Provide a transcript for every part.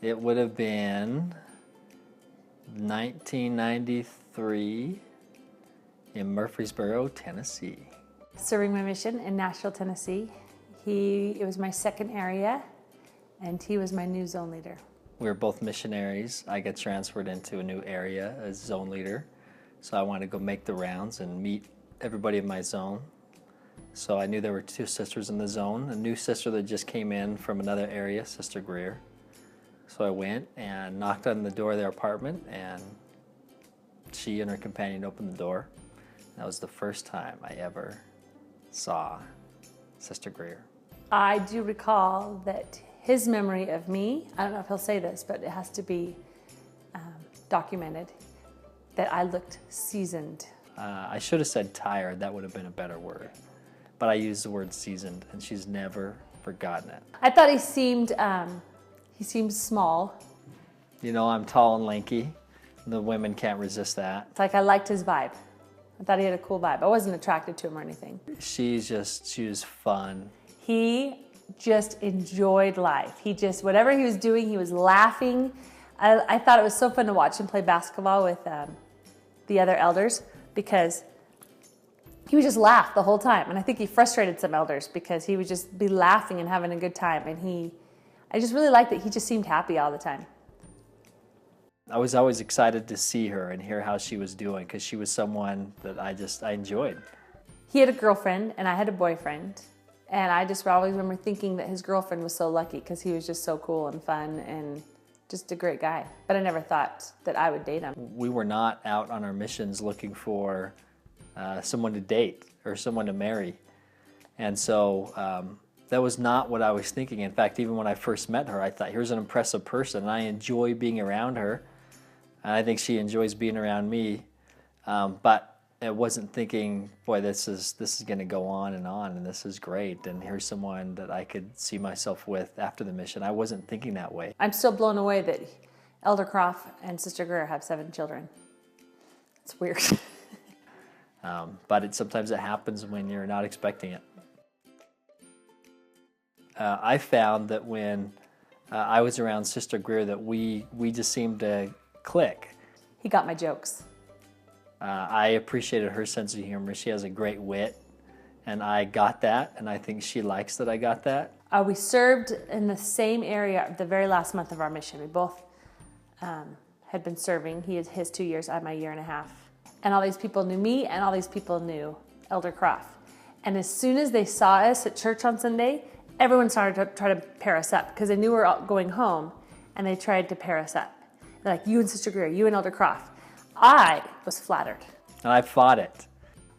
It would have been 1993 in Murfreesboro, Tennessee. Serving my mission in Nashville, Tennessee. It was my second area, and he was my new zone leader. We were both missionaries. I got transferred into a new area as zone leader. So I wanted to go make the rounds and meet everybody in my zone. So I knew there were 2 sisters in the zone, a new sister that just came in from another area, Sister Greer. So I went and knocked on the door of their apartment, and she and her companion opened the door. That was the first time I ever saw Sister Greer. I do recall that his memory of me, I don't know if he'll say this, but it has to be documented, that I looked seasoned. I should have said tired, that would have been a better word. But I used the word seasoned, and she's never forgotten it. I thought he seemed small. You know, I'm tall and lanky. The women can't resist that. It's like I liked his vibe. I thought he had a cool vibe. I wasn't attracted to him or anything. She was fun. He just enjoyed life. Whatever he was doing, he was laughing. I thought it was so fun to watch him play basketball with the other elders, because he would just laugh the whole time. And I think he frustrated some elders because he would just be laughing and having a good time. And I just really liked that he just seemed happy all the time. I was always excited to see her and hear how she was doing, because she was someone that I enjoyed. He had a girlfriend and I had a boyfriend. And I just always remember thinking that his girlfriend was so lucky, because he was just so cool and fun and just a great guy. But I never thought that I would date him. We were not out on our missions looking for someone to date or someone to marry. And so that was not what I was thinking. In fact, even when I first met her, I thought, here's an impressive person, and I enjoy being around her. And I think she enjoys being around me. But I wasn't thinking, boy, this is going to go on, and this is great, and here's someone that I could see myself with after the mission. I wasn't thinking that way. I'm still blown away that Elder Kroff and Sister Greer have 7 children. It's weird. But sometimes it happens when you're not expecting it. I found that when I was around Sister Greer that we just seemed to click. He got my jokes. I appreciated her sense of humor. She has a great wit, and I got that, and I think she likes that I got that. We served in the same area the very last month of our mission. We both had been serving. He had his 2 years, I had my 1.5 years. And all these people knew me, and all these people knew Elder Kroff. And as soon as they saw us at church on Sunday, everyone started to try to pair us up, because they knew we were all going home, and they tried to pair us up. They're like, you and Sister Greer, you and Elder Kroff. I was flattered. And I fought it.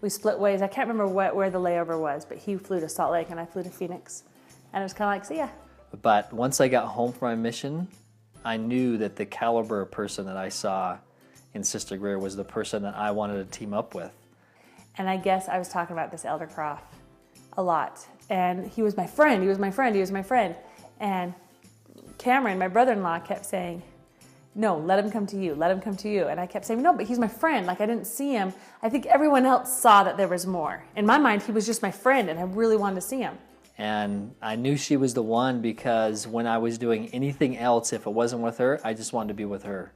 We split ways. I can't remember where the layover was, but he flew to Salt Lake and I flew to Phoenix. And it was kind of like, see ya. But once I got home from my mission, I knew that the caliber of person that I saw in Sister Greer was the person that I wanted to team up with. And I guess I was talking about this Elder Kroff a lot. And he was my friend, he was my friend, he was my friend. And Cameron, my brother-in-law, kept saying, no, let him come to you, let him come to you. And I kept saying, no, but he's my friend. Like, I didn't see him. I think everyone else saw that there was more. In my mind, he was just my friend, and I really wanted to see him. And I knew she was the one, because when I was doing anything else, if it wasn't with her, I just wanted to be with her.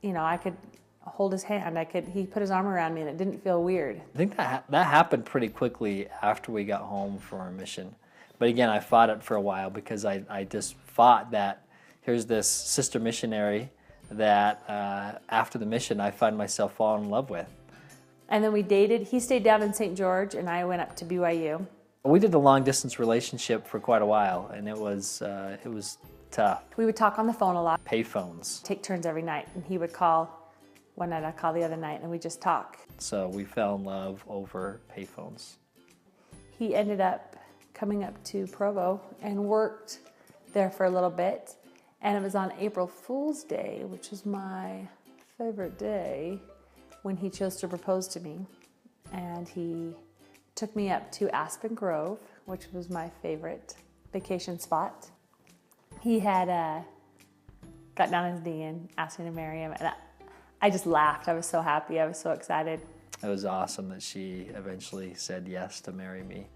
You know, I could hold his hand. He put his arm around me, and it didn't feel weird. I think that happened pretty quickly after we got home from our mission. But again, I fought it for a while, because I just fought that here's this sister missionary that after the mission I find myself falling in love with. And then we dated. He stayed down in St. George, and I went up to BYU. We did a long-didnance relationship for quite a while, and it was tough. We would talk on the phone a lot. Payphones. Take turns every night, and he would call one night, I'd call the other night, and we'd just talk. So we fell in love over payphones. He ended up coming up to Provo and worked there for a little bit. And it was on April Fool's Day, which is my favorite day, when he chose to propose to me. And he took me up to Aspen Grove, which was my favorite vacation spot. He had got down on his knee and asked me to marry him. And I just laughed. I was so happy. I was so excited. It was awesome that she eventually said yes to marry me.